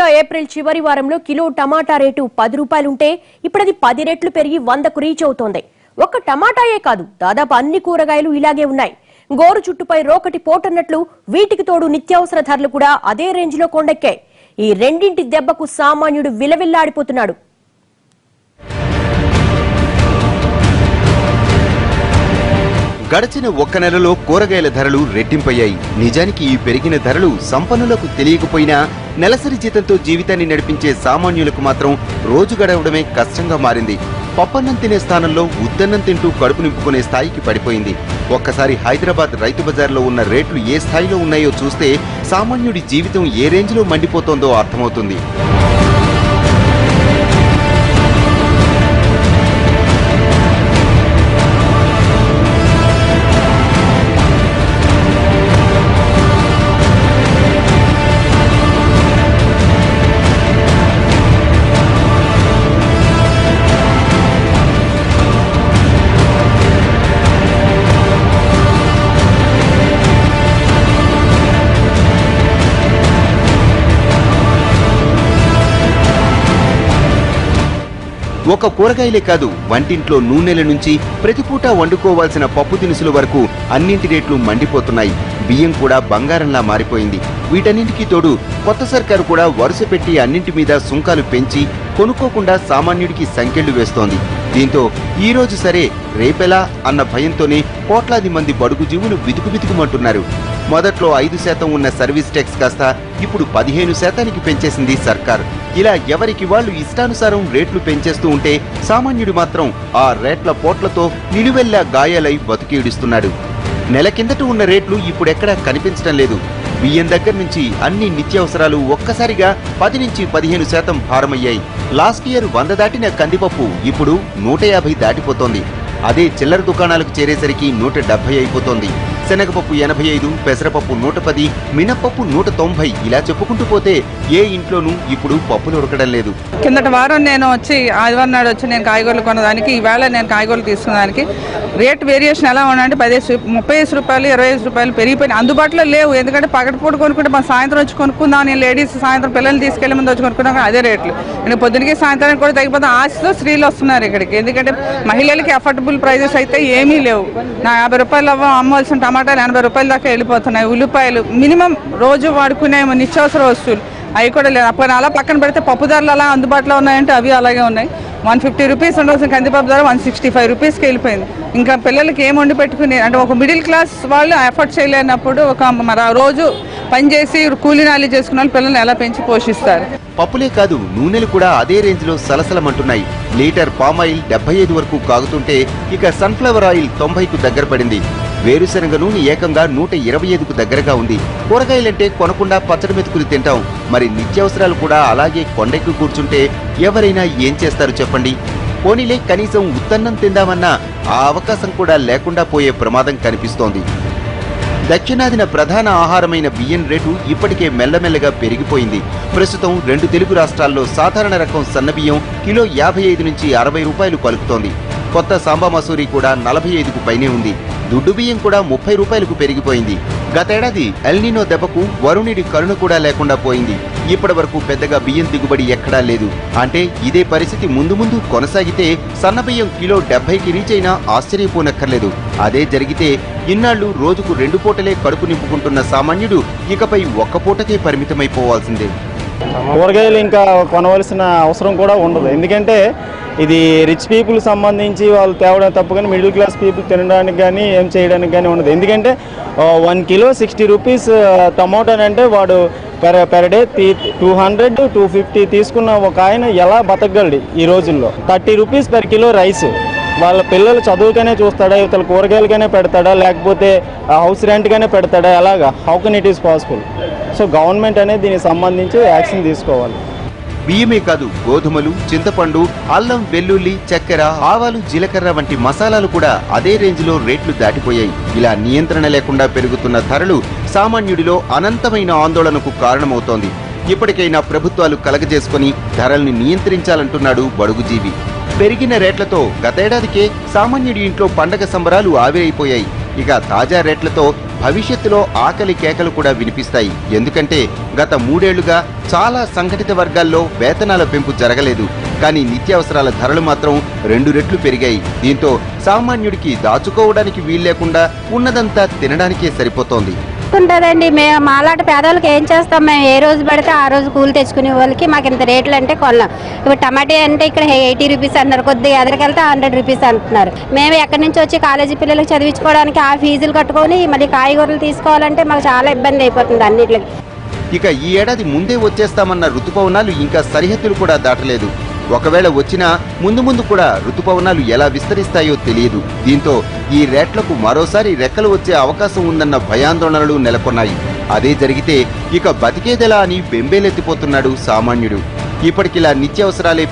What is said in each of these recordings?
దృష్ట్యా ఏప్రిల్ చివరి వారంలో కిలో టమాటా రేటు 10 రూపాయలుంటే ఇప్పుడది 10 రెట్లు పెరిగి 100కు రీచ్ అవుతోంది. ఒక్క టమాటాయే కాదు, దాదాపు అన్ని కూరగాయలు ఇలాగే ఉన్నాయి. గోరు చుట్టుపై రోకటి పోటన్నట్లు వీటికి తోడు నిత్యావసర ధరలు కూడా అదే రేంజ్ లో కొండెక్కాయి. ఈ రెండింటి దెబ్బకు సామాన్యుడు విలవిల్లాడిపోతున్నాడు. గడిచిన ఒక్క నెలలో కూరగాయల ధరలు రెట్టింపయ్యాయి. నిజానికి ఈ పెరిగిన ధరలు సంపన్నులకు తెలియకపోయినా నెలసరి జీతంతో జీవితాన్ని నడిపించే సామాన్యులకు మాత్రం రోజు గడవడమే కష్టంగా మారింది. పప్పన్నం తినే స్థానంలో ఉద్దన్నం తింటూ కడుపు నింపుకునే స్థాయికి పడిపోయింది. ఒక్కసారి హైదరాబాద్ రైతు బజార్లో ఉన్న రేట్లు ఏ స్థాయిలో ఉన్నాయో చూస్తే సామాన్యుడి జీవితం ఏ రేంజ్లో మండిపోతోందో అర్థమవుతుంది. ఒక కూరగాయలే కాదు, వంటింట్లో నూనెల నుంచి ప్రతిపూట వండుకోవాల్సిన పప్పు దినుసుల వరకు అన్నింటి రేట్లు మండిపోతున్నాయి. బియ్యం కూడా బంగారంలా మారిపోయింది. వీటన్నింటికీ తోడు కొత్త సర్కారు కూడా వరుస పెట్టి అన్నింటి మీద సుంకాలు పెంచి కొనుక్కోకుండా సామాన్యుడికి సంకెళ్లు వేస్తోంది. దీంతో ఈ రోజు సరే రేపెలా అన్న భయంతోనే కోట్లాది మంది బడుగు జీవులు బితుకుబితుకుమంటున్నారు. మొదట్లో 5% ఉన్న సర్వీస్ ట్యాక్స్ కాస్త ఇప్పుడు 15%కి పెంచేసింది సర్కార్. ఇలా ఎవరికి వాళ్ళు ఇష్టానుసారం రేట్లు పెంచేస్తూ ఉంటే సామాన్యుడు మాత్రం ఆ రేట్ల పోట్లతో నిలువెల్లా గాయాలై బతుకీడుస్తున్నాడు. నెల కిందట ఉన్న రేట్లు ఇప్పుడెక్కడా కనిపించడం లేదు. బియ్యం దగ్గర నుంచి అన్ని నిత్యావసరాలు ఒక్కసారిగా 10 నుంచి 15% భారమయ్యాయి. లాస్ట్ ఇయర్ 100 దాటిన కందిపప్పు ఇప్పుడు 150 దాటిపోతోంది. అదే చిల్లర దుకాణాలకు చేరేసరికి 170 అయిపోతోంది. శనగపప్పు 85, పెసరపప్పు 110, మినప్పప్పు 190 ఇలా చెప్పుకుంటూ పోతే ఏ ఇంట్లోనూ ఇప్పుడు పప్పులు ఉడకడం లేదు. కిందటి వారం నేను ఆదివారం నాడు వచ్చి నేను కాయగూరలు కొనడానికి, ఈవేళ నేను కాయగూరలు తీసుకున్నానికి రేట్ వేరియేషన్ ఎలా ఉన్నాయంటే 35 రూపాయలు 25 రూపాయలు పెరిగిపోయినాయి. అందుబాటులో లేవు. ఎందుకంటే పగటిపూట కొనుక్కుంటే మనం సాయంత్రం వచ్చి కొనుక్కుందాం, నేను లేడీస్ సాయంత్రం పిల్లల్ని తీసుకెళ్లే ముందు వచ్చి కొనుక్కున్నాం, అదే రేట్లు. నేను పొద్దునకి సాయంత్రానికి కూడా తగ్గిపోతే ఆశతో స్త్రీలు వస్తున్నారు ఇక్కడికి. ఎందుకంటే మహిళలకి అఫోర్డబుల్ ప్రైజెస్ అయితే ఏమీ లేవు. నా 50 రూపాయలు అమ్మవలసిన టమాటాలు 80 రూపాయల దాకా వెళ్ళిపోతున్నాయి. ఉల్లిపాయలు మినిమం రోజు వాడుకునే నిత్యావసర వస్తువులు అవి కూడా లేదు. అప్పుడు అలా పక్కన పెడితే పప్పు ధరలు అలా అందుబాటులో ఉన్నాయంటే అవి అలాగే ఉన్నాయి. 150 రూపీస్ ఉండవలసిన కందిపప్పు ధర 165 రూపీస్కి వెళ్ళిపోయింది. ఇంకా పిల్లలకి ఏం వండి పెట్టుకుని అంటే ఒక మిడిల్ క్లాస్ వాళ్ళు ఎఫర్ట్ చేయలేనప్పుడు ఒక రోజు పనిచేసి కూలీనాలి చేసుకున్న వాళ్ళు పిల్లల్ని ఎలా పెంచి పోషిస్తారు. పప్పులే కాదు, నూనెలు కూడా అదే రేంజ్ లో సలసలమంటున్నాయి. లీటర్ పామాయిల్ 75 వరకు కాగుతుంటే ఇక సన్ఫ్లవర్ ఆయిల్ 90కు దగ్గర పడింది. వేరుశనగ నూనె ఏకంగా 125కు దగ్గరగా ఉంది. కూరగాయలంటే కొనకుండా పచ్చడి మెతుకులు తింటాం, మరి నిత్యావసరాలు కూడా అలాగే కొండెక్కి కూర్చుంటే ఎవరైనా ఏం చేస్తారు చెప్పండి? పోనీలే కనీసం ఉత్తన్నం తిందామన్నా ఆ అవకాశం కూడా లేకుండా పోయే ప్రమాదం కనిపిస్తోంది. దక్షిణాదిన ప్రధాన ఆహారమైన బియ్యం రేటు ఇప్పటికే మెల్లమెల్లగా పెరిగిపోయింది. ప్రస్తుతం 2 తెలుగు రాష్ట్రాల్లో సాధారణ రకం సన్నబియ్యం కిలో 55 నుంచి 60 రూపాయలు పలుకుతోంది. కొత్త సాంబా మసూరి కూడా 45కు పైనే ఉంది. దుడ్డు బియ్యం కూడా 30 రూపాయలకు పెరిగిపోయింది. గతేడాది ఎల్నినో దెబ్బకు వరుణుడి కరుణ కూడా లేకుండా పోయింది. ఇప్పటి వరకు పెద్దగా బియ్యం దిగుబడి ఎక్కడా లేదు. అంటే ఇదే పరిస్థితి ముందు ముందు కొనసాగితే సన్నబియ్యం కిలో 70కి రీచ్ అయినా ఆశ్చర్యపోనక్కర్లేదు. అదే జరిగితే ఇన్నాళ్లు రోజుకు 2 పూటలే కడుపు నింపుకుంటున్న సామాన్యుడు ఇకపై ఒక్క పూటకే పరిమితమైపోవాల్సిందే. కూరగాయలు ఇంకా కొనవలసిన అవసరం కూడా ఉండదు. ఎందుకంటే ఇది రిచ్ పీపుల్ సంబంధించి వాళ్ళు తేవడం తప్పు, కానీ మిడిల్ క్లాస్ పీపుల్ తినడానికి కానీ ఏం చేయడానికి కానీ ఉండదు. ఎందుకంటే 1 కిలో 60 రూపీస్ టమోటానంటే వాడు పెర్ డే 200 250 తీసుకున్న ఒక ఆయన ఎలా బతకగలడు ఈ రోజుల్లో? 30 రూపీస్ పెర్ కిలో రైస్. వాళ్ళ పిల్లలు చదువుకనే చూస్తాడా, ఇతర కూరగాయలకనే పెడతాడా, లేకపోతే హౌస్ రెంట్గానే పెడతాడా? ఎలాగా? How can it is possible? So government అనేది దీనికి సంబంధించి యాక్షన్ తీసుకోవాలి. బియ్యమే కాదు, గోధుమలు, చింతపండు, అల్లం, వెల్లుల్లి, చక్కెర, ఆవాలు, జీలకర్ర వంటి మసాలాలు కూడా అదే రేంజ్లో రేట్లు దాటిపోయాయి. ఇలా నియంత్రణ లేకుండా పెరుగుతున్న ధరలు సామాన్యుడిలో అనంతమైన ఆందోళనకు కారణమవుతోంది. ఇప్పటికైనా ప్రభుత్వాలు కలగజేసుకుని ధరల్ని నియంత్రించాలంటున్నాడు బడుగుజీవి. పెరిగిన రేట్లతో గతేడాదికే సామాన్యుడి ఇంట్లో పండగ సంబరాలు ఆవిరైపోయాయి. ఇక తాజా రేట్లతో భవిష్యత్తులో ఆకలి కేకలు కూడా వినిపిస్తాయి. ఎందుకంటే గత 3 ఏళ్లుగా చాలా సంఘటిత వర్గాల్లో వేతనాల పెంపు జరగలేదు. కానీ నిత్యావసరాల ధరలు మాత్రం 2 రెట్లు పెరిగాయి. దీంతో సామాన్యుడికి దాచుకోవడానికి వీల్లేకుండా ఉన్నదంతా తినడానికే సరిపోతోంది. ఉంటుందండి. మేము మాలాంటి పేదవాళ్ళకి ఏం చేస్తాం, మేము ఏ రోజు పడితే ఆ రోజు కూలి తెచ్చుకునే వాళ్ళకి మాకు ఇంత రేట్లు అంటే కొన్నాం. ఇప్పుడు టమాటా అంటే ఇక్కడ 80 రూపీస్ అంటున్నారు, కొద్దిగా ఎదరికెళ్తే 100 రూపీస్ అంటున్నారు. మేము ఎక్కడి నుంచి వచ్చి కాలేజీ పిల్లలకు చదివించుకోవడానికి ఆ ఫీజులు కట్టుకొని మళ్ళీ కాయగూరలు తీసుకోవాలంటే మాకు చాలా ఇబ్బంది అయిపోతుంది అన్నిటికి. ఇక ఈ ఏడాది ముందే వచ్చేస్తామన్న రుతుపవనాలు ఇంకా సరిహద్దులు కూడా దాటలేదు. ఒకవేళ వచ్చినా ముందు కూడా రుతుపవనాలు ఎలా విస్తరిస్తాయో తెలియదు. దీంతో ఈ రేట్లకు మరోసారి రెక్కలు వచ్చే అవకాశం ఉందన్న భయాందోళనలు నెలకొన్నాయి. అదే జరిగితే ఇక బతికేదెలా అని బెంబేలెత్తిపోతున్నాడు సామాన్యుడు. ఇప్పటికిలా నిత్యావసరాలే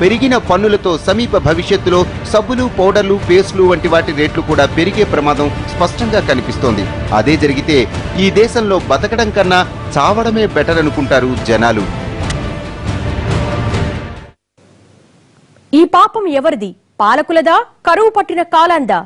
పెరిగిన పన్నులతో సమీప భవిష్యత్తులో సబ్బులు, పౌడర్లు, పేస్టులు వంటి వాటి రేట్లు కూడా పెరిగే ప్రమాదం స్పష్టంగా కనిపిస్తోంది. అదే జరిగితే ఈ దేశంలో బతకడం కన్నా చావడమే బెటర్ అనుకుంటారు జనాలు. ఈ పాపం ఎవరిది? పాలకులదా? కరువు పట్టిన కాలాందా?